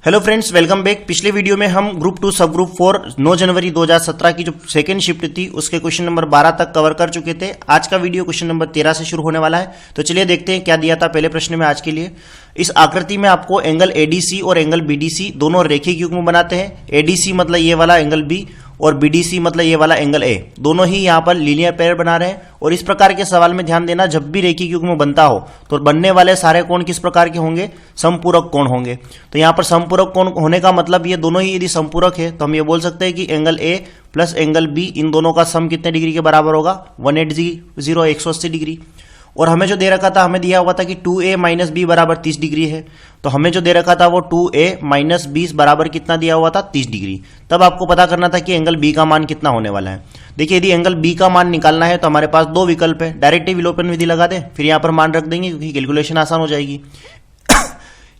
Hello friends, welcome back. पिछले video में हम ग्रुप 2 सब ग्रुप 4 9 जनवरी 2017 की जो सेकेंड शिफ्ट थी उसके क्वेश्चन नंबर 12 तक कवर कर चुके थे। आज का वीडियो क्वेश्चन नंबर 13 से शुरू होने वाला है। तो चलिए देखते हैं क्या दिया था पहले प्रश्न में आज के लिए। इस आकृति में आपको एंगल एडीसी और एंगल बीडीसी दोनों रेखीय युग्म बनाते हैं। एडीसी मतलब ये वाला एंगल बी और बीडीसी मतलब ये वाला एंगल ए, दोनों ही यहाँ पर लीनियर पेयर बना रहे हैं। और इस प्रकार के सवाल में ध्यान देना, जब भी रेखीय युग्म बनता हो तो बनने वाले सारे कोण किस प्रकार के होंगे? समपूरक कोण होंगे। तो यहाँ पर समपूरक कोण होने का मतलब ये दोनों ही यदि समपूरक है तो हम ये बोल सकते हैं कि angle A plus angle B, इन दोनों का सम कितने डिग्री के बराबर होगा? 180 डिग्री। और हमें जो दे रखा था, हमें दिया हुआ था कि 2a माइनस बी बराबर 30 डिग्री है। तो हमें जो दे रखा था वो 2a माइनस 20 बराबर कितना दिया हुआ था? 30 डिग्री। तब आपको पता करना था कि एंगल बी का मान कितना होने वाला है। देखिए, यदि एंगल बी का मान निकालना है तो हमारे पास दो विकल्प है। डायरेक्ट विलोपन विधि लगा दें, फिर यहाँ पर मान रख देंगे क्योंकि कैलकुलेशन आसान हो जाएगी।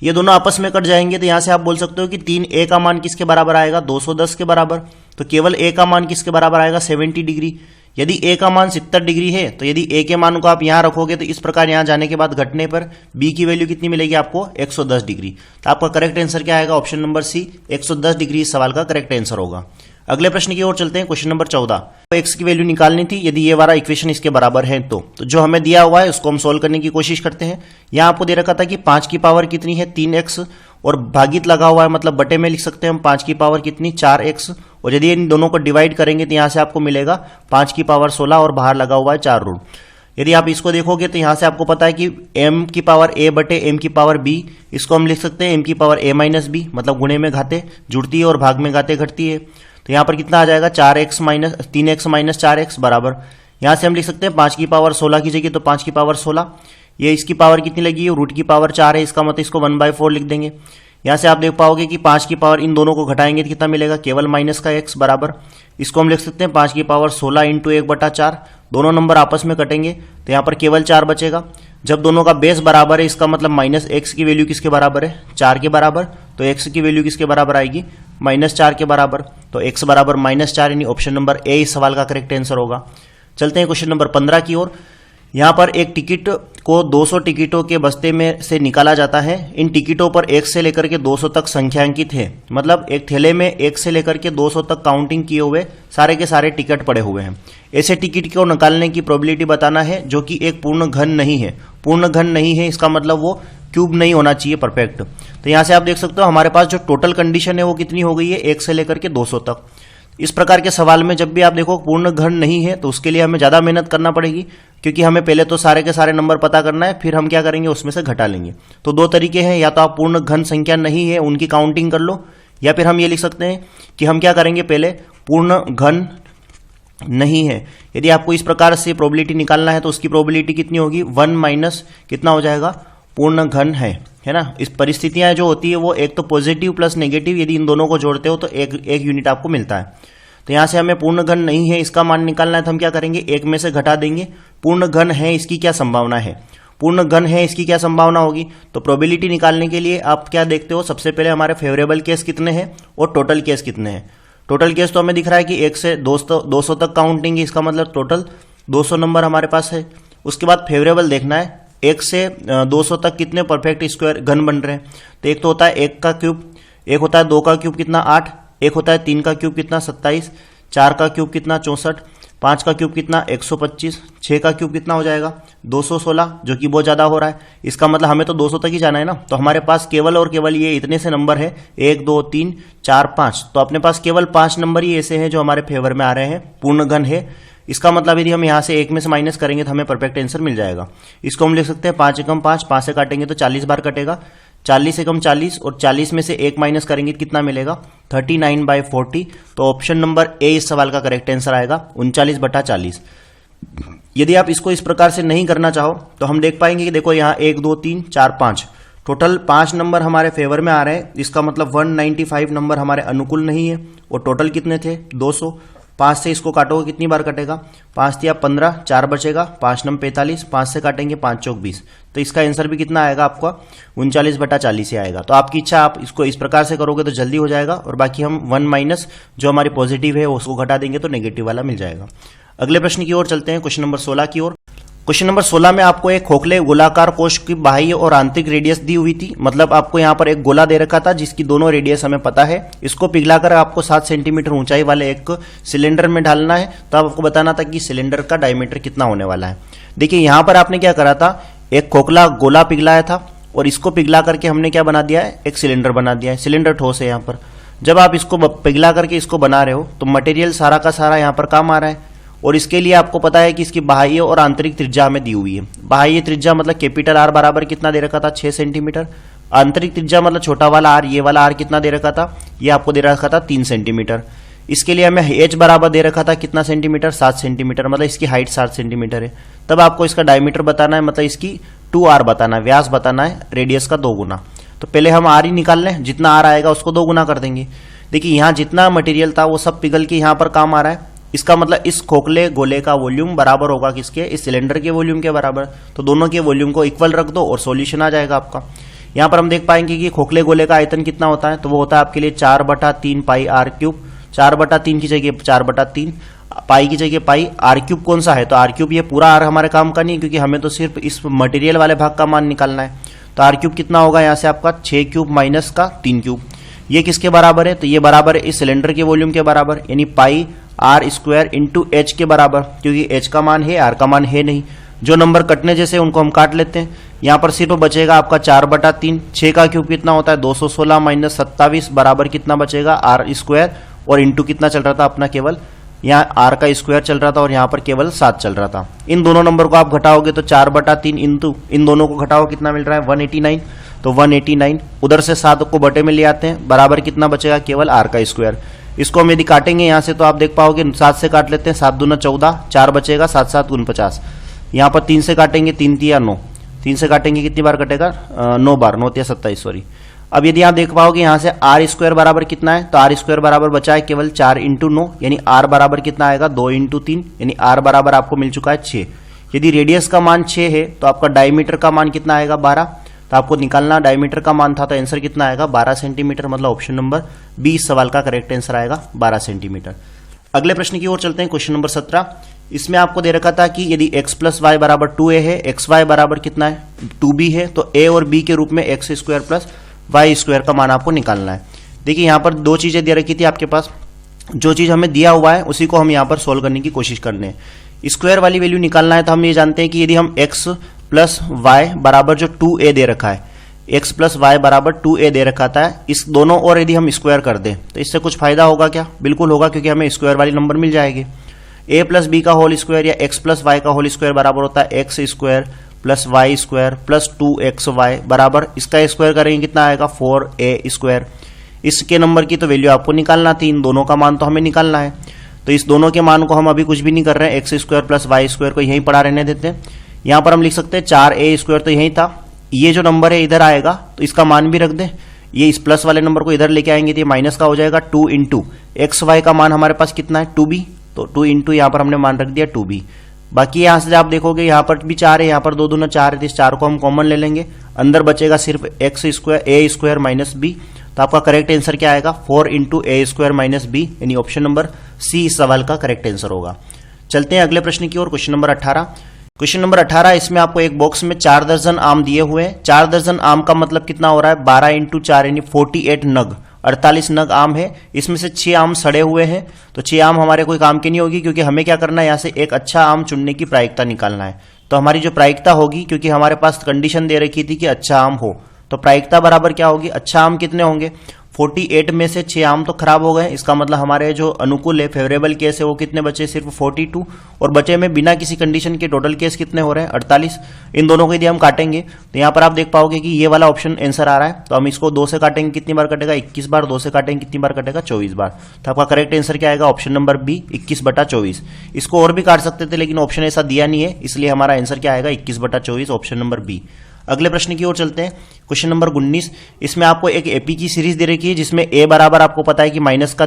ये दोनों आपस में कट जाएंगे तो यहाँ से आप बोल सकते हो कि 3a का मान किसके बराबर आएगा? 210 के बराबर। तो केवल a का मान किसके बराबर आएगा? 70 डिग्री। यदि a का मान 70 डिग्री है तो यदि a के मान को आप यहाँ रखोगे तो इस प्रकार यहाँ जाने के बाद घटने पर b की वैल्यू कितनी मिलेगी आपको? 110 डिग्री। तो आपका करेक्ट आंसर क्या आएगा? ऑप्शन नंबर सी, 110 डिग्री इस सवाल का करेक्ट आंसर होगा। अगले प्रश्न की ओर चलते हैं। Question number 14। x की वैल्यू निकालनी थी यदि ये वाला इक्वेशन इसके बराबर है तो जो हमें दिया हुआ है उसको हम सोल्व करने की कोशिश करते हैं। यहाँ आपको दे रखा था कि 5 की पावर कितनी है? 3x, और भागित लगा हुआ है मतलब बटे में लिख सकते हैं हम 5 की पावर कितनी? 4x। और यदि इन दोनों को डिवाइड करेंगे तो यहाँ से आपको मिलेगा 5 की पावर 16 और बाहर लगा हुआ है 4 रूट। यदि आप इसको देखोगे तो यहाँ से आपको पता है कि m की पावर a बटे m की पावर b, इसको हम लिख सकते हैं m की पावर a माइनस बी, मतलब गुणे में घाते जुड़ती है और भाग में घाते घटती है। तो यहाँ पर कितना आ जाएगा? 3x माइनस 4x बराबर, यहाँ से हम लिख सकते हैं 5 की पावर 16 की जगह तो 5 की पावर 16। ये इसकी पावर कितनी लगी है? रूट की पावर 4 है, इसका मतलब इसको 1/4 लिख देंगे। यहाँ से आप देख पाओगे कि 5 की पावर इन दोनों को घटाएंगे तो कितना मिलेगा? केवल माइनस का x बराबर, इसको हम लिख सकते हैं 5 की पावर 16 इंटू 1/4। दोनों नंबर आपस में कटेंगे तो यहाँ पर केवल 4 बचेगा। जब दोनों का बेस बराबर है इसका मतलब माइनस x की वैल्यू किसके बराबर है? 4 के बराबर। तो x की वैल्यू किसके बराबर आएगी? -4 के बराबर। तो x बराबर -4, यानी ऑप्शन नंबर ए इस सवाल का करेक्ट आंसर होगा। चलते हैं क्वेश्चन नंबर 15 की ओर। यहाँ पर एक टिकट को 200 टिकटों के बस्ते में से निकाला जाता है। इन टिकटों पर 1 से लेकर के 200 तक संख्यांकित है, मतलब एक थैले में 1 से लेकर के 200 तक काउंटिंग किए हुए सारे के सारे टिकट पड़े हुए हैं। ऐसे टिकट को निकालने की प्रोबेबिलिटी बताना है जो कि एक पूर्ण घन नहीं है। पूर्ण घन नहीं है इसका मतलब वो क्यूब नहीं होना चाहिए, परफेक्ट। तो यहाँ से आप देख सकते हो हमारे पास जो टोटल कंडीशन है वो कितनी हो गई है? 1 से लेकर के 200 तक। इस प्रकार के सवाल में जब भी आप देखो पूर्ण घन नहीं है तो उसके लिए हमें ज़्यादा मेहनत करना पड़ेगी, क्योंकि हमें पहले तो सारे के सारे नंबर पता करना है, फिर हम क्या करेंगे उसमें से घटा लेंगे। तो दो तरीके हैं, या तो आप पूर्ण घन संख्या नहीं है उनकी काउंटिंग कर लो, या फिर हम ये लिख सकते हैं कि हम क्या करेंगे, पहले पूर्ण घन नहीं है। यदि आपको इस प्रकार से प्रोबेबिलिटी निकालना है तो उसकी प्रोबेबिलिटी कितनी होगी? 1 माइनस कितना हो जाएगा? पूर्ण घन है ना। इस परिस्थितियां जो होती है वो एक तो पॉजिटिव प्लस नेगेटिव, यदि इन दोनों को जोड़ते हो तो एक यूनिट आपको मिलता है। तो यहां से हमें पूर्ण घन नहीं है इसका मान निकालना है तो हम क्या करेंगे? 1 में से घटा देंगे। पूर्ण घन है इसकी क्या संभावना है? पूर्ण घन है इसकी क्या संभावना होगी? तो प्रोबेबिलिटी निकालने के लिए आप क्या देखते हो? सबसे पहले हमारे फेवरेबल केस कितने हैं और टोटल केस कितने हैं। टोटल केस तो हमें दिख रहा है कि 1 से 200 तक काउंटिंग है, इसका मतलब टोटल 200 नंबर हमारे पास है। उसके बाद फेवरेबल देखना है, 1 से 200 तक कितने परफेक्ट स्क्वायर घन बन रहे हैं। तो एक तो होता है 1 का क्यूब, एक होता है 2 का क्यूब कितना 8, एक होता है 3 का क्यूब कितना 27, 4 का क्यूब कितना 64, 5 का क्यूब कितना 125, 6 का क्यूब कितना हो जाएगा 216, जो कि बहुत ज्यादा हो रहा है। इसका मतलब हमें तो 200 तक ही जाना है ना। तो हमारे पास केवल और केवल ये इतने से नंबर है, 1 2 3 4 5। तो अपने पास केवल 5 नंबर ही ऐसे हैं जो हमारे फेवर में आ रहे हैं, पूर्ण घन है। इसका मतलब यदि हम यहाँ से 1 में से माइनस करेंगे तो हमें परफेक्ट आंसर मिल जाएगा। इसको हम लिख सकते हैं 5 एकम 5, 5 से काटेंगे तो 40 बार कटेगा, 40 एकम 40, और 40 में से 1 माइनस करेंगे तो कितना मिलेगा? 39/40। तो ऑप्शन नंबर ए इस सवाल का करेक्ट आंसर आएगा, 39/40। यदि आप इसको इस प्रकार से नहीं करना चाहो तो हम देख पाएंगे कि देखो यहाँ 1 2 3 4 5, टोटल 5 नंबर हमारे फेवर में आ रहे हैं। इसका मतलब 195 नंबर हमारे अनुकूल नहीं है। और टोटल कितने थे? 200। 5 से इसको काटोगे कितनी बार कटेगा? 5 दिया 15, 4 बचेगा, 5 नम 45, 5 से काटेंगे 5 चौक 20। तो इसका आंसर भी कितना आएगा आपका? 39/40 से आएगा। तो आपकी इच्छा, आप इसको इस प्रकार से करोगे तो जल्दी हो जाएगा, और बाकी हम 1 माइनस जो हमारी पॉजिटिव है उसको घटा देंगे तो नेगेटिव वाला मिल जाएगा। अगले प्रश्न की ओर चलते हैं, क्वेश्चन नंबर 16 की ओर। क्वेश्चन नंबर 16 में आपको एक खोखले गोलाकार कोश की बाह्य और आंतरिक रेडियस दी हुई थी। मतलब आपको यहाँ पर एक गोला दे रखा था जिसकी दोनों रेडियस हमें पता है। इसको पिघलाकर आपको 7 सेंटीमीटर ऊंचाई वाले एक सिलेंडर में डालना है। तो आपको बताना था कि सिलेंडर का डायमीटर कितना होने वाला है। देखिए यहाँ पर आपने क्या करा था, एक खोखला गोला पिघलाया था और इसको पिघला करके हमने क्या बना दिया है, एक सिलेंडर बना दिया है। सिलेंडर ठोस है यहाँ पर। जब आप इसको पिघला करके इसको बना रहे हो तो मटेरियल सारा का सारा यहाँ पर काम आ रहा है। और इसके लिए आपको पता है कि इसकी बाह्य और आंतरिक त्रिज्या हमें दी हुई है। बाह्य त्रिज्या मतलब कैपिटल आर बराबर कितना दे रखा था, 6 सेंटीमीटर। आंतरिक त्रिज्या मतलब छोटा वाला आर, ये वाला आर कितना दे रखा था, ये आपको दे रखा था 3 सेंटीमीटर। इसके लिए हमें एच बराबर दे रखा था कितना सेंटीमीटर, 7 सेंटीमीटर। मतलब इसकी हाइट 7 सेंटीमीटर है। तब आपको इसका डायमीटर बताना है, मतलब इसकी 2r बताना है, व्यास बताना है, रेडियस का 2 गुना। तो पहले हम आर ही निकाल लें, जितना आर आएगा उसको 2 गुना कर देंगे। देखिए यहाँ जितना मटेरियल था वो सब पिघल के यहाँ पर काम आ रहा है। इसका मतलब इस खोखले गोले का वॉल्यूम बराबर होगा किसके, इस सिलेंडर के वॉल्यूम के बराबर। तो दोनों के वॉल्यूम को इक्वल रख दो और सॉल्यूशन आ जाएगा आपका। यहाँ पर हम देख पाएंगे कि खोखले गोले का आयतन कितना होता है, तो वो होता है आपके लिए 4/3 पाई आर क्यूब। 4/3 की जगह 4/3, पाई की जगह पाई, आर क्यूब कौन सा है, तो आर क्यूब ये पूरा आर हमारे काम का नहीं, क्योंकि हमें तो सिर्फ इस मटेरियल वाले भाग का मान निकालना है। तो आर क्यूब कितना होगा यहाँ से आपका 6 क्यूब माइनस का 3 क्यूब। ये किसके बराबर है, तो ये बराबर है इस सिलेंडर के वॉल्यूम के बराबर, यानी पाई आर स्क्वायर इंटू एच के बराबर, क्योंकि एच का मान है, आर का मान है नहीं। जो नंबर कटने जैसे उनको हम काट लेते हैं। यहाँ पर सिर्फ बचेगा आपका 4/3। 6 का क्यूब कितना होता है, 216 माइनस 27 बराबर कितना बचेगा, आर स्क्वायर। और इंटू कितना चल रहा था अपना, केवल यहाँ आर का स्क्वायर चल रहा था और यहाँ पर केवल 7 चल रहा था। इन दोनों नंबर को आप घटाओगे तो 4/3 इंटू इन दोनों को घटाओ कितना मिल रहा है, 189। तो 189 उधर से 7 को बटे में ले आते हैं, बराबर कितना बचेगा, केवल आर का स्क्वायर। इसको हम यदि काटेंगे यहाँ से तो आप देख पाओगे 7 से काट लेते हैं, 7 दूना 14, 4 बचेगा, 7 7 49। यहाँ पर 3 से काटेंगे, 3 3 9, 3 से काटेंगे कितनी बार कटेगा, 9 बार, 9 3 27 सॉरी। अब यदि आप देख पाओगे यहाँ से आर स्क्वायर बराबर कितना है, तो आर स्क्वायर बराबर बचा है केवल 4 इंटू 9, यानी आर बराबर कितना आएगा 2 इंटू 3, यानी आर बराबर आपको मिल चुका है 6। यदि रेडियस का मान 6 है तो आपका डायमीटर का मान कितना आएगा 12। तो आपको निकालना डायमीटर का मान था, तो आंसर कितना आएगा 12 सेंटीमीटर। मतलब ऑप्शन नंबर बी इस सवाल का करेक्ट आंसर आएगा 12 सेंटीमीटर। अगले प्रश्न की ओर चलते हैं, क्वेश्चन नंबर 17। इसमें आपको दे रखा था कि यदि x प्लस वाई बराबर 2a है, एक्स वाई बराबर कितना है 2b है, तो a और b के रूप में x square plus y square का मान आपको निकालना है। देखिए यहाँ पर 2 चीजें दे रखी थी आपके पास, जो चीज हमें दिया हुआ है उसी को हम यहाँ पर सोल्व करने की कोशिश करने हैं। स्क्वायर वाली वैल्यू निकालना है तो हम ये जानते हैं कि यदि हम x प्लस वाई बराबर जो 2a दे रखा है, x प्लस वाई बराबर 2a दे रखा था, इस दोनों और यदि हम स्क्वायर कर दें तो इससे कुछ फायदा होगा क्या, बिल्कुल होगा, क्योंकि हमें स्क्वायर वाली नंबर मिल जाएगी। a प्लस बी का होल स्क्वायर या x प्लस वाई का होल स्क्वायर बराबर होता है x square plus y square plus 2xy बराबर, इसका स्क्वायर करेंगे कितना आएगा 4a स्क्वायर। इसके नंबर की तो वैल्यू आपको निकालना थी, इन दोनों का मान तो हमें निकालना है। तो इस दोनों के मान को हम अभी कुछ भी नहीं कर रहे हैं, x square plus y square को यहीं पड़ा रहने देते हैं। यहाँ पर हम लिख सकते हैं 4a स्क्वायर, तो यही था, ये जो नंबर है इधर आएगा तो इसका मान भी रख दें। ये इस प्लस वाले नंबर को इधर लेके आएंगे तो ये माइनस का हो जाएगा 2 इंटू एक्स वाई का मान हमारे पास कितना है 2b, तो 2 इंटू यहाँ पर हमने मान रख दिया 2b। बाकी यहाँ से आप देखोगे यहाँ पर भी 4 है, यहाँ पर 2 दूना 4 है, तो इस 4 को हम कॉमन ले लेंगे, अंदर बचेगा सिर्फ x square a square minus B. तो आपका करेक्ट आंसर क्या आएगा 4 into a square minus B, यानी ऑप्शन नंबर सी इस सवाल का करेक्ट आंसर होगा। चलते हैं अगले प्रश्न की ओर, क्वेश्चन नंबर 18। क्वेश्चन नंबर 18, इसमें आपको एक बॉक्स में 4 दर्जन आम दिए हुए हैं। 4 दर्जन आम का मतलब कितना हो रहा है 12 इंटू 4 यानी 48 नग, 48 नग आम है। इसमें से 6 आम सड़े हुए हैं, तो 6 आम हमारे कोई काम के नहीं होगी, क्योंकि हमें क्या करना है यहाँ से एक अच्छा आम चुनने की प्रायिकता निकालना है। तो हमारी जो प्रायिकता होगी, क्योंकि हमारे पास कंडीशन दे रखी थी कि अच्छा आम हो, तो प्रायिकता बराबर क्या होगी, अच्छा आम कितने होंगे 48 में से 6 आम तो खराब हो गए, इसका मतलब हमारे जो अनुकूल है फेवरेबल केस है वो कितने बचे सिर्फ 42, और बचे में बिना किसी कंडीशन के टोटल केस कितने हो रहे हैं 48। इन दोनों को यदि हम काटेंगे तो यहाँ पर आप देख पाओगे कि ये वाला ऑप्शन आंसर आ रहा है, तो हम इसको 2 से काटेंगे कितनी बार कटेगा 21 बार, 2 से काटेंगे कितनी बार कटेगा 24 बार। तो आपका करेक्ट आंसर क्या आएगा ऑप्शन नंबर बी 21/24। इसको और भी काट सकते थे लेकिन ऑप्शन ऐसा दिया नहीं है, इसलिए हमारा आंसर क्या आएगा 21/24 ऑप्शन नंबर बी। अगले प्रश्न की ओर चलते हैं, क्वेश्चन नंबर 19। इसमें आपको एक एपी की सीरीज दे रखी है जिसमें ए बराबर आपको पता है कि माइनस का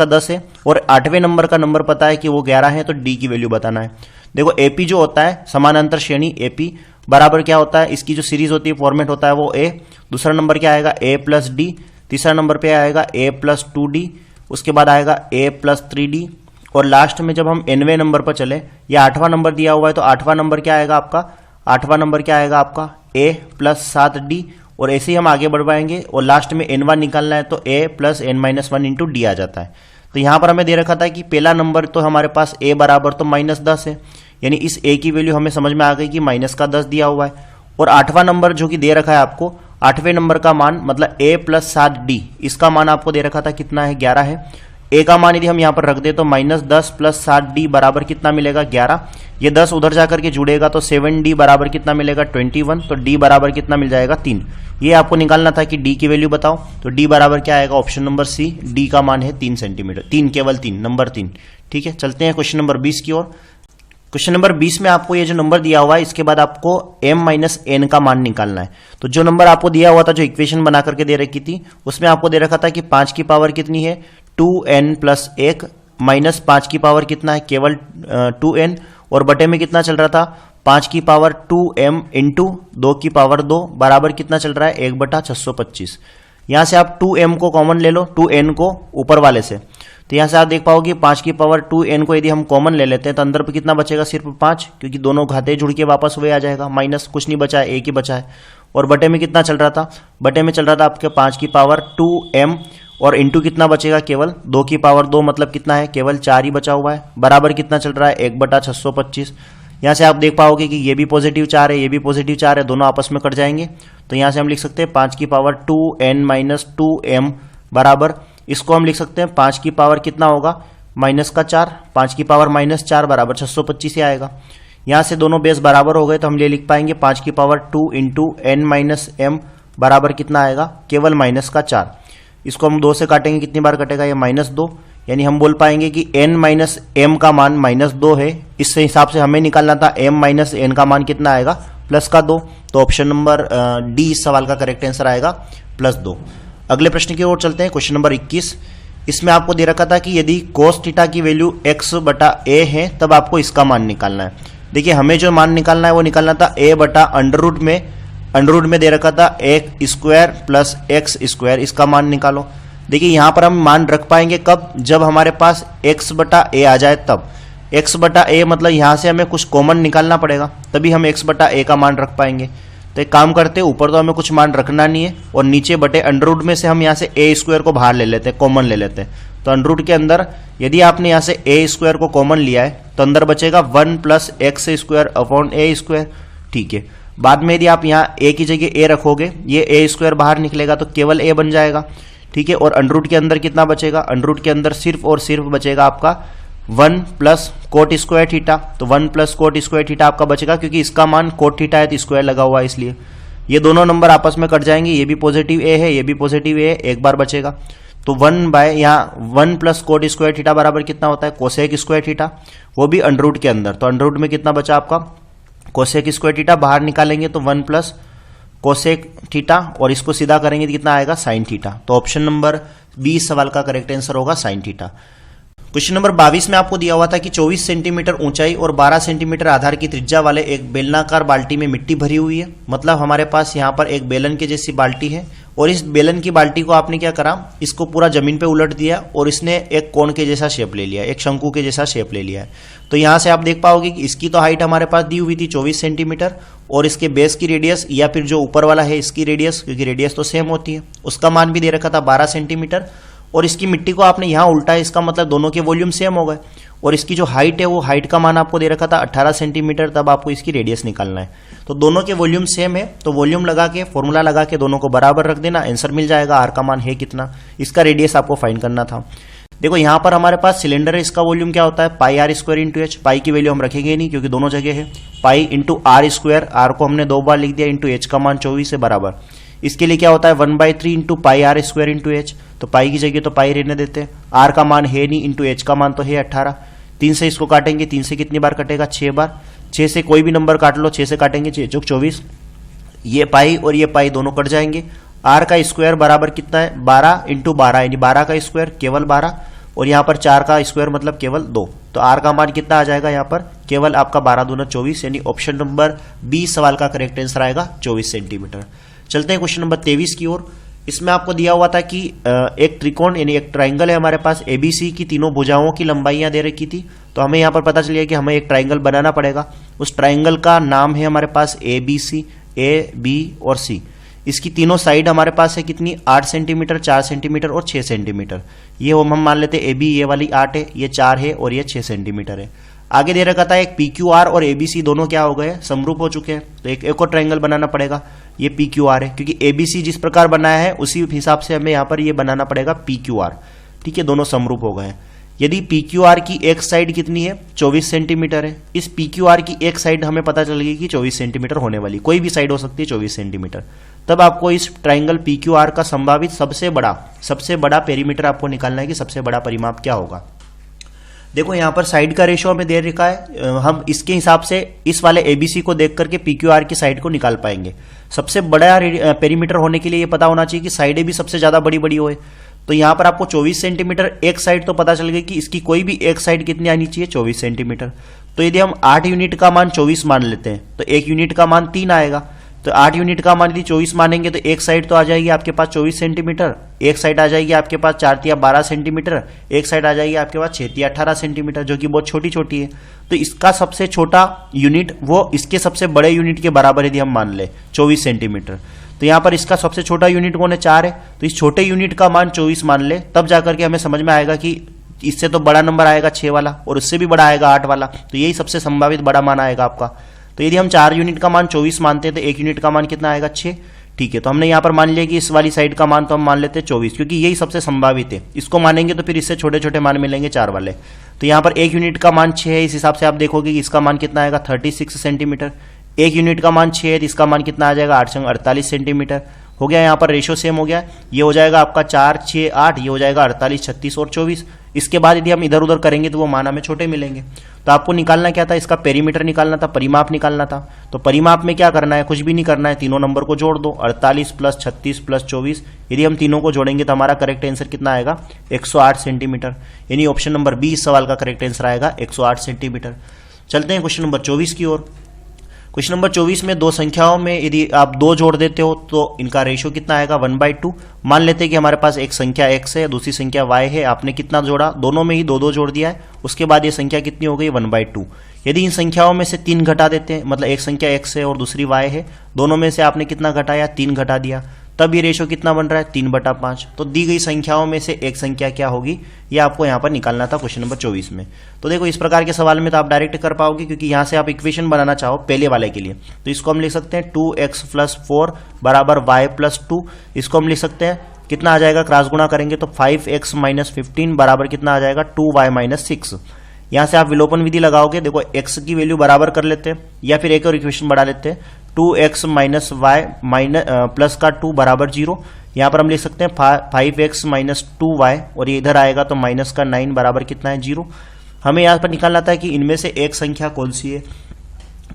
10 है, और 8वें नंबर का नंबर पता है कि वो 11 है, तो डी की वैल्यू बताना है। देखो एपी जो होता है समानांतर श्रेणी, एपी बराबर क्या होता है, इसकी जो सीरीज होती है फॉर्मेट होता है वो ए, दूसरा नंबर क्या आएगा ए प्लस डी, तीसरा नंबर पे आएगा ए प्लस 2d, उसके बाद आएगा ए प्लस 3d, और लास्ट में जब हम nवें नंबर पर चले, या 8वां नंबर दिया हुआ है तो 8वां नंबर क्या आएगा आपका, 8वां नंबर क्या आएगा आपका a प्लस 7d, और ऐसे ही हम आगे बढ़वाएंगे और लास्ट में n1 निकालना है तो a plus n-1 into D आ जाता है। तो यहां पर हमें दे रखा था कि पहला नंबर तो हमारे पास a बराबर तो -10 है, यानी इस a की वैल्यू हमें समझ में आ गई कि -10 दिया हुआ है। और 8वां नंबर जो कि दे रखा है आपको, 8वें नंबर का मान मतलब a प्लस 7d, इसका मान आपको दे रखा था कितना है, 11 है। a का मान यदि हम यहाँ पर रख दे तो -10 प्लस 7d बराबर कितना मिलेगा, 11। ये 10 उधर जाकर के जुड़ेगा तो 7d बराबर कितना मिलेगा, 21। तो d बराबर कितना मिल जाएगा, 3। ये आपको निकालना था कि d की वैल्यू बताओ, तो d बराबर क्या आएगा, ऑप्शन नंबर सी, d का मान है 3 सेंटीमीटर, 3 केवल 3, नंबर 3। ठीक है, चलते हैं क्वेश्चन नंबर 20 की ओर। क्वेश्चन नंबर 20 में आपको ये जो नंबर दिया हुआ है इसके बाद आपको m-n का मान निकालना है। तो जो नंबर आपको दिया हुआ था, जो इक्वेशन बना करके दे रखी थी, उसमें आपको दे रखा था कि 5 की पावर कितनी है, 2n प्लस 1 माइनस 5 की पावर कितना है, केवल 2n, और बटे में कितना चल रहा था, 5 की पावर 2m इंटू 2 की पावर 2 बराबर कितना चल रहा है, 1/625। यहां से आप 2m को कॉमन ले लो, 2n को ऊपर वाले से, तो यहां से आप देख पाओगे 5 की पावर 2n को यदि हम कॉमन ले लेते हैं तो अंदर पे कितना बचेगा, सिर्फ 5, क्योंकि दोनों घाते जुड़ के वापस हुए आ जाएगा, माइनस कुछ नहीं बचा है, एक ही बचा है। और बटे में कितना चल रहा था, बटे में चल रहा था आपके 5 की पावर 2m, और इंटू कितना बचेगा, केवल 2 की पावर 2 मतलब कितना है, केवल 4 ही बचा हुआ है, बराबर कितना चल रहा है, 1/625। यहाँ से आप देख पाओगे कि ये भी पॉजिटिव 4 है, ये भी पॉजिटिव 4 है, दोनों आपस में कट जाएंगे। तो यहाँ से हम लिख सकते हैं 5 की पावर 2n माइनस 2m बराबर, इसको हम लिख सकते हैं 5 की पावर कितना होगा, -4, 5 की पावर -4 बराबर 625 ही आएगा। यहाँ से दोनों बेस बराबर हो गए तो हम ये लिख पाएंगे 5 की पावर 2 इंटू n-m बराबर कितना आएगा, केवल -4। इसको हम 2 से काटेंगे, कितनी बार कटेगा, ये -2, यानी हम बोल पाएंगे कि n-m का मान -2 है। इस हिसाब से हमें निकालना था m-n का मान कितना आएगा, +2। तो ऑप्शन नंबर डी इस सवाल का करेक्ट आंसर आएगा, +2। अगले प्रश्न की ओर चलते हैं, क्वेश्चन नंबर 21। इसमें आपको दे रखा था कि यदि cos थीटा की वैल्यू x/a है तब आपको इसका मान निकालना है। देखिए हमें जो मान निकालना है वो निकालना था अंडर रूट में दे रखा था x² प्लस x², इसका मान निकालो। देखिए यहां पर हम मान रख पाएंगे कब, जब हमारे पास x/a आ जाए तब। x/a मतलब यहां से हमें कुछ कॉमन निकालना पड़ेगा, तभी हम x/a का मान रख पाएंगे। तो एक काम करते हैं, ऊपर तो हमें कुछ मान रखना नहीं है, और नीचे बटे अंडर रूट में से हम यहाँ से a² को बाहर ले लेते हैं, कॉमन ले लेते हैं। तो अंडर रूट के अंदर यदि आपने यहाँ से a² को कॉमन लिया है तो अंदर बचेगा 1 प्लस x² अपॉन a²। ठीक है, बाद में यदि आप यहाँ a की जगह a रखोगे, ये a² बाहर निकलेगा तो केवल a बन जाएगा। ठीक है, और अंडर रूट के अंदर कितना बचेगा, अंडर रूट के अंदर सिर्फ और सिर्फ बचेगा आपका 1 प्लस कोट स्क्वायर थीटा। तो 1 प्लस कोट स्क्वायर थीटा आपका बचेगा, क्योंकि इसका मान कोट थीटा है तो स्क्वायर लगा हुआ है, इसलिए ये दोनों नंबर आपस में कट जाएंगे। ये भी पॉजिटिव a है, ये भी पॉजिटिव a है, एक बार बचेगा। तो 1 प्लस कोट स्क्वायर थीटा बराबर कितना होता है, कोसेक स्क्वायर थीटा, वो भी अंडर रूट के अंदर। तो अंडर रूट में कितना बचा आपका, कोसेक स्क्वायर थीटा, बाहर निकालेंगे तो 1 प्लस कोसेक थीटा, और इसको सीधा करेंगे तो कितना आएगा, साइन थीटा। तो ऑप्शन नंबर बी सवाल का करेक्ट आंसर होगा साइन थीटा। क्वेश्चन नंबर 22 में आपको दिया हुआ था कि 24 सेंटीमीटर ऊंचाई और 12 सेंटीमीटर आधार की त्रिज्या वाले एक बेलनाकार बाल्टी में मिट्टी भरी हुई है। मतलब हमारे पास यहाँ पर एक बेलन के जैसी बाल्टी है, और इस बेलन की बाल्टी को आपने क्या करा, इसको पूरा जमीन पे उलट दिया और इसने एक कोण के जैसा शेप ले लिया, एक शंकु के जैसा शेप ले लिया है। तो यहाँ से आप देख पाओगे कि इसकी तो हाइट हमारे पास दी हुई थी 24 सेंटीमीटर, और इसके बेस की रेडियस या फिर जो ऊपर वाला है इसकी रेडियस, क्योंकि रेडियस तो सेम होती है, उसका मान भी दे रखा था 12 सेंटीमीटर। और इसकी मिट्टी को आपने यहाँ उल्टा है, इसका मतलब दोनों के वॉल्यूम सेम हो गए। और इसकी जो हाइट है वो हाइट का मान आपको दे रखा था 18 सेंटीमीटर, तब आपको इसकी रेडियस निकालना है। तो दोनों के वॉल्यूम सेम है, तो वॉल्यूम लगा के फॉर्मूला लगा के दोनों को बराबर रख देना, आंसर मिल जाएगा। आर का मान है कितना, इसका रेडियस आपको फाइंड करना था। देखो यहाँ पर हमारे पास सिलेंडर है, इसका वॉल्यूम क्या होता है, pi r square into h. Pi की वैल्यू हम रखेंगे नहीं क्योंकि दोनों जगह है। Pi into r square, r को हमने 2 बार लिख दिया, इंटू एच का मान 24 है बराबर। इसके लिए क्या होता है 1/3 into pi r square into h. तो पाई की जगह तो पाई रहने देते हैं, आर का मान है नहीं, इंटू एच का मान तो है 18। 3 से इसको काटेंगे, 3 से कितनी बार कटेगा, 6 बार। 6 से कोई भी नंबर काट लो, 6 से काटेंगे 6 चौक 24। ये पाई और ये पाई दोनों कट जाएंगे। आर का स्क्वायर बराबर कितना है, 12 इंटू 12, यानी 12 का स्क्वायर केवल 12, और यहाँ पर 4 का स्क्वायर मतलब केवल 2। तो आर का मान कितना आ जाएगा यहाँ पर, केवल आपका 12 दूना 24, यानी ऑप्शन नंबर बी सवाल का करेक्ट आंसर आएगा 24 सेंटीमीटर। चलते हैं क्वेश्चन नंबर 23 की ओर। इसमें आपको दिया हुआ था कि एक त्रिकोण यानी एक ट्राइंगल है हमारे पास एबीसी की, तीनों भुजाओं की लंबाइयां दे रखी थी। तो हमें यहां पर पता चलिए कि हमें एक ट्राइंगल बनाना पड़ेगा। उस ट्राइंगल का नाम है हमारे पास एबीसी, ए बी और सी। इसकी तीनों साइड हमारे पास है कितनी, 8 सेंटीमीटर, 4 सेंटीमीटर और 6 सेंटीमीटर। ये हम मान लेते हैं ए बी, ये वाली 8 है, ये 4 है और ये 6 सेंटीमीटर है। आगे दे रखा था एक पी क्यू आर और एबीसी दोनों क्या हो गए, समरूप हो चुके हैं। तो एक और ट्रायंगल बनाना पड़ेगा, ये पी क्यू आर है, क्योंकि एबीसी जिस प्रकार बनाया है उसी हिसाब से हमें यहाँ पर ये बनाना पड़ेगा पी क्यू आर। ठीक है, दोनों समरूप हो गए हैं। यदि पी क्यू आर की एक साइड कितनी है, 24 सेंटीमीटर है, इस पी क्यू आर की एक साइड हमें पता चल गई कि 24 सेंटीमीटर होने वाली, कोई भी साइड हो सकती है 24 सेंटीमीटर। तब आपको इस ट्राइंगल पी क्यू आर का संभावित सबसे बड़ा पेरीमीटर आपको निकालना है कि सबसे बड़ा परिमाप क्या होगा। देखो यहाँ पर साइड का रेशो हमें दे रखा है, हम इसके हिसाब से इस वाले एबीसी को देख करके पीक्यूआर की साइड को निकाल पाएंगे। सबसे बड़ा पेरीमीटर होने के लिए ये पता होना चाहिए कि साइडें भी सबसे ज्यादा बड़ी बड़ी होए। तो यहाँ पर आपको 24 सेंटीमीटर एक साइड तो पता चल गई कि इसकी कोई भी एक साइड कितनी आनी चाहिए, 24 सेंटीमीटर। तो यदि हम 8 यूनिट का मान 24 मान लेते हैं तो एक यूनिट का मान 3 आएगा। तो 8 यूनिट का मान यदि 24 मानेंगे तो एक साइड तो आ जाएगी आपके पास 24 सेंटीमीटर, एक साइड आ जाएगी आपके पास 4 या 12 सेंटीमीटर, एक साइड आ जाएगी आपके पास 6 या 18 सेंटीमीटर, जो कि बहुत छोटी छोटी है। तो इसका सबसे छोटा यूनिट वो इसके सबसे बड़े यूनिट के बराबर यदि हम मान ले 24 सेंटीमीटर, तो यहाँ पर इसका सबसे छोटा यूनिट कौन है, 4 है। तो इस छोटे यूनिट का मान 24 मान ले, तब जाकर के हमें समझ में आएगा कि इससे तो बड़ा नंबर आएगा 6 वाला और उससे भी बड़ा आएगा 8 वाला। तो यही सबसे संभावित बड़ा मान आएगा आपका। तो यदि हम 4 यूनिट का मान 24 मानते हैं तो 1 यूनिट का मान कितना आएगा, 6। ठीक है, तो हमने यहाँ पर मान लिया कि इस वाली साइड का मान तो हम मान लेते हैं 24, क्योंकि यही सबसे संभावित है। इसको मानेंगे तो फिर इससे छोटे छोटे मान मिलेंगे 4 वाले। तो यहाँ पर 1 यूनिट का मान 6 है, इस हिसाब से आप देखोगे कि इसका मान कितना आएगा, 36 सेंटीमीटर। 1 यूनिट का मान 6 है तो इसका मान कितना आ जाएगा, 8 × 48 सेंटीमीटर। हो गया, यहाँ पर रेशो सेम हो गया। ये हो जाएगा आपका 4, 6, 8, ये हो जाएगा 48, 36 और 24। इसके बाद यदि हम इधर उधर करेंगे तो वो मान हमें छोटे मिलेंगे। तो आपको निकालना क्या था, इसका पेरीमीटर निकालना था, परिमाप निकालना था। तो परिमाप में क्या करना है, कुछ भी नहीं करना है, तीनों नंबर को जोड़ दो, 48 + 36 + 24। यदि हम तीनों को जोड़ेंगे तो हमारा करेक्ट आंसर कितना आएगा, 108 सेंटीमीटर। यानी ऑप्शन नंबर बी इस सवाल का करेक्ट आंसर आएगा 108 सेंटीमीटर। चलते हैं क्वेश्चन नंबर 24 की ओर। क्वेश्चन नंबर 24 में दो संख्याओं में यदि आप 2 जोड़ देते हो तो इनका रेशियो कितना आएगा, 1/2। मान लेते हैं कि हमारे पास एक संख्या x है, दूसरी संख्या y है। आपने कितना जोड़ा, दोनों में ही 2-2 जोड़ दिया है। उसके बाद ये संख्या कितनी हो गई, 1/2। यदि इन संख्याओं में से 3 घटा देते हैं, मतलब एक संख्या x है और दूसरी y है, दोनों में से आपने कितना घटाया, 3 घटा दिया, तब ये रेशो कितना बन रहा है, 3/5। तो दी गई संख्याओं में से एक संख्या क्या होगी, ये आपको यहाँ पर निकालना था क्वेश्चन नंबर 24 में। तो देखो इस प्रकार के सवाल में तो आप डायरेक्ट कर पाओगे, क्योंकि यहाँ से आप इक्वेशन बनाना चाहो पहले वाले के लिए, तो इसको हम लिख सकते हैं 2x + 4 = y + 2। इसको हम लिख सकते हैं कितना आ जाएगा, क्रॉस गुणा करेंगे तो 5x - 15 बराबर कितना आ जाएगा, 2y - 6। यहाँ से आप विलोपन विधि लगाओगे, देखो x की वैल्यू बराबर कर लेते हैं या फिर एक और इक्वेशन बढ़ा लेते हैं, 2x - y प्लस का 2 बराबर 0। यहाँ पर हम लिख सकते हैं 5x - 2y और ये इधर आएगा तो माइनस का 9 बराबर कितना है, 0। हमें यहाँ पर निकालना था कि इनमें से एक संख्या कौन सी है।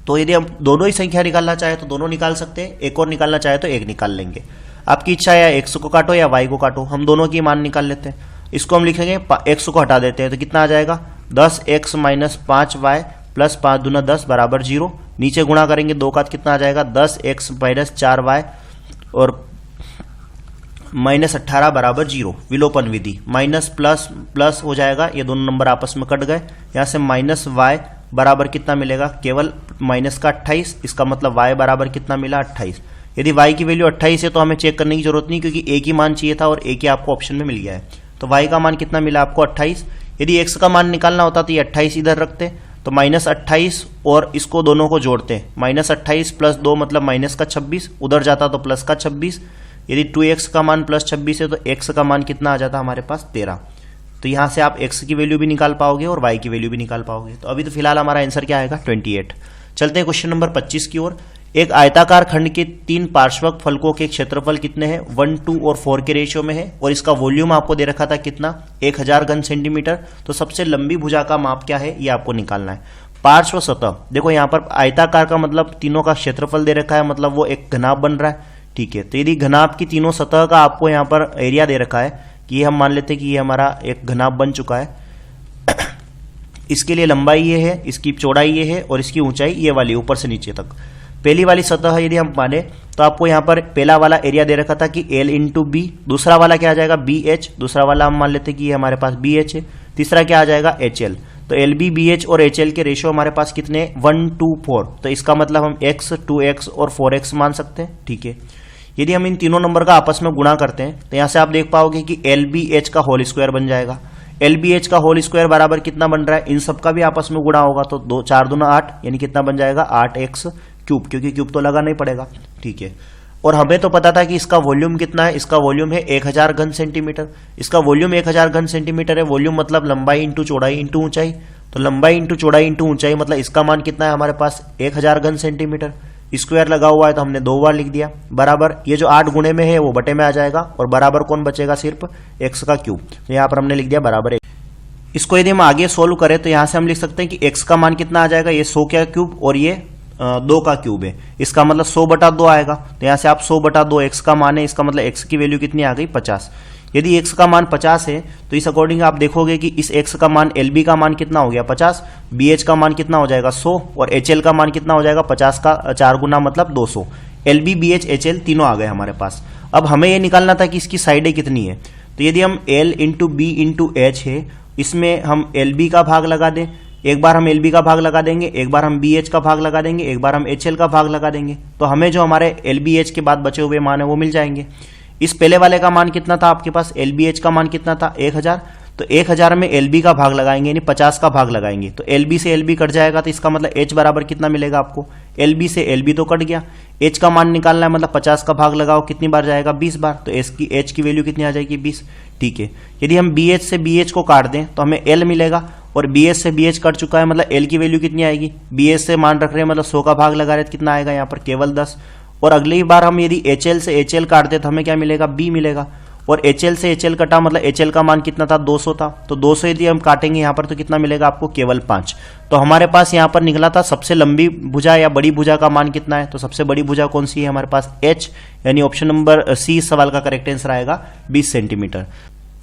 तो यदि हम दोनों ही संख्या निकालना चाहे तो दोनों निकाल सकते हैं, एक और निकालना चाहे तो एक निकाल लेंगे। आपकी इच्छा है या x को काटो या y को काटो, हम दोनों की मान निकाल लेते हैं। इसको हम लिखेंगे, x को हटा देते हैं तो कितना आ जाएगा, 10x - 5y + 5 दूना 10 बराबर 0। नीचे गुणा करेंगे, 2 का कितना आ जाएगा, 10x - 4y और -18 बराबर 0। विलोपन विधि, माइनस प्लस प्लस हो जाएगा, ये दोनों नंबर आपस में कट गए। यहाँ से -y बराबर कितना मिलेगा, केवल माइनस का 28। इसका मतलब y बराबर कितना मिला, 28। यदि y की वैल्यू 28 है तो हमें चेक करने की जरूरत नहीं, क्योंकि एक ही मान चाहिए था और एक ही आपको ऑप्शन में मिल गया है। तो y का मान कितना मिला आपको, 28। यदि x का मान निकालना होता तो ये 28 इधर रखते तो -28 और इसको दोनों को जोड़ते, -28 + 2 मतलब -26, उधर जाता तो प्लस का 26। यदि 2x का मान +26 है तो x का मान कितना आ जाता हमारे पास, 13। तो यहाँ से आप x की वैल्यू भी निकाल पाओगे और y की वैल्यू भी निकाल पाओगे। तो अभी तो फिलहाल हमारा आंसर क्या आएगा, 28। चलते हैं क्वेश्चन नंबर 25 की ओर। एक आयताकार खंड के 3 पार्श्वक फलकों के क्षेत्रफल कितने हैं, 1, 2 और 4 के रेशियो में है और इसका वॉल्यूम आपको दे रखा था कितना, 1000 घन सेंटीमीटर। तो सबसे लंबी भुजा का माप क्या है, ये आपको निकालना है। पार्श्व सतह, देखो यहाँ पर आयताकार का मतलब तीनों का क्षेत्रफल दे रखा है, मतलब वो एक घनाभ बन रहा है। ठीक है, तो यदि घनाभ की तीनों सतह का आपको यहाँ पर एरिया दे रखा है कि हम मान लेते हैं कि ये हमारा एक घनाभ बन चुका है। इसके लिए लंबाई ये है, इसकी चौड़ाई ये है और इसकी ऊंचाई ये वाली ऊपर से नीचे तक। पहली वाली सतह यदि हम माने तो आपको यहाँ पर पहला वाला एरिया दे रखा था कि L इंटू बी, दूसरा वाला क्या आ जाएगा BH, दूसरा वाला हम मान लेते हैं कि ये हमारे पास BH है, तीसरा क्या आ जाएगा HL। तो LB, BH और HL के रेशियो हमारे पास कितने 1 to 4, तो इसका मतलब हम x, 2x और 4x मान सकते हैं। ठीक है, यदि हम इन तीनों नंबर का आपस में गुणा करते हैं तो यहाँ से आप देख पाओगे कि LBH का होल स्क्वायर बन जाएगा। LBH का होल स्क्वायर बराबर कितना बन रहा है, इन सब का भी आपस में गुणा होगा तो 2 4 दूना 8, यानी कितना बन जाएगा 8x क्यूब, क्योंकि क्यूब तो लगाना ही पड़ेगा। ठीक है, और हमें तो पता था कि इसका वॉल्यूम कितना है, इसका वॉल्यूम है 1000 घन सेंटीमीटर। इसका वॉल्यूम 1000 घन सेंटीमीटर है, वॉल्यूम मतलब लंबाई इंटू चौड़ाई इंटू ऊंचाई, तो लंबाई इंटू चौड़ाई इंटू ऊंचाई मतलब इसका मान कितना है हमारे पास 1000 घन सेंटीमीटर। स्क्वायर लगा हुआ है तो हमने 2 बार लिख दिया, बराबर ये जो 8 गुणे में है वो बटे में आ जाएगा और बराबर कौन बचेगा, सिर्फ x का क्यूब। तो यहाँ पर हमने लिख दिया बराबर 1। इसको यदि हम आगे सोल्व करें तो यहाँ से हम लिख सकते हैं कि x का मान कितना आ जाएगा, ये 100 का क्यूब और ये 2 का क्यूब है, इसका मतलब 100/2 आएगा। तो यहाँ से आप 100/2 x का मान है, इसका मतलब x की वैल्यू कितनी आ गई 50। यदि x का मान 50 है तो इस अकॉर्डिंग आप देखोगे कि इस x का मान LB का मान कितना हो गया 50, BH का मान कितना हो जाएगा 100 और HL का मान कितना हो जाएगा 50 का 4 गुना मतलब 200। LB, BH, HL तीनों आ गए हमारे पास। अब हमें ये निकालना था कि इसकी साइडें कितनी है, तो यदि हम L into B into h है, इसमें हम LB का भाग लगा दें, एक बार हम LB का भाग लगा देंगे, एक बार हम BH का भाग लगा देंगे, एक बार हम HL का भाग लगा देंगे, तो हमें जो हमारे LBH के बाद बचे हुए मान है वो मिल जाएंगे। इस पहले वाले का मान कितना था आपके पास, LBH का मान कितना था 1000, तो 1000 में LB का भाग लगाएंगे यानी 50 का भाग लगाएंगे, तो LB से LB कट जाएगा, तो इसका मतलब H बराबर कितना मिलेगा आपको, LB से LB तो कट गया, H का मान निकालना है मतलब 50 का भाग लगाओ, कितनी बार जाएगा 20 बार, तो H की वैल्यू कितनी आ जाएगी 20। ठीक है, यदि हम BH से BH को काट दें तो हमें L मिलेगा और BH से BH कट चुका है मतलब L की वैल्यू कितनी आएगी, BH से मान रख रहे हैं मतलब 100 का भाग लगा रहे हैं, कितना आएगा यहाँ पर केवल 10। और अगली बार हम यदि HL से HL काट दे तो हमें क्या मिलेगा B मिलेगा, और HL से HL कटा मतलब HL का मान कितना था 200 था, तो 200 यदि हम काटेंगे यहाँ पर तो कितना मिलेगा आपको केवल 5। तो हमारे पास यहाँ पर निकला था सबसे लंबी भुजा या बड़ी भुजा का मान कितना है, तो सबसे बड़ी भुजा कौन सी है हमारे पास H, यानी ऑप्शन नंबर C इस सवाल का करेक्ट आंसर आएगा 20 सेंटीमीटर।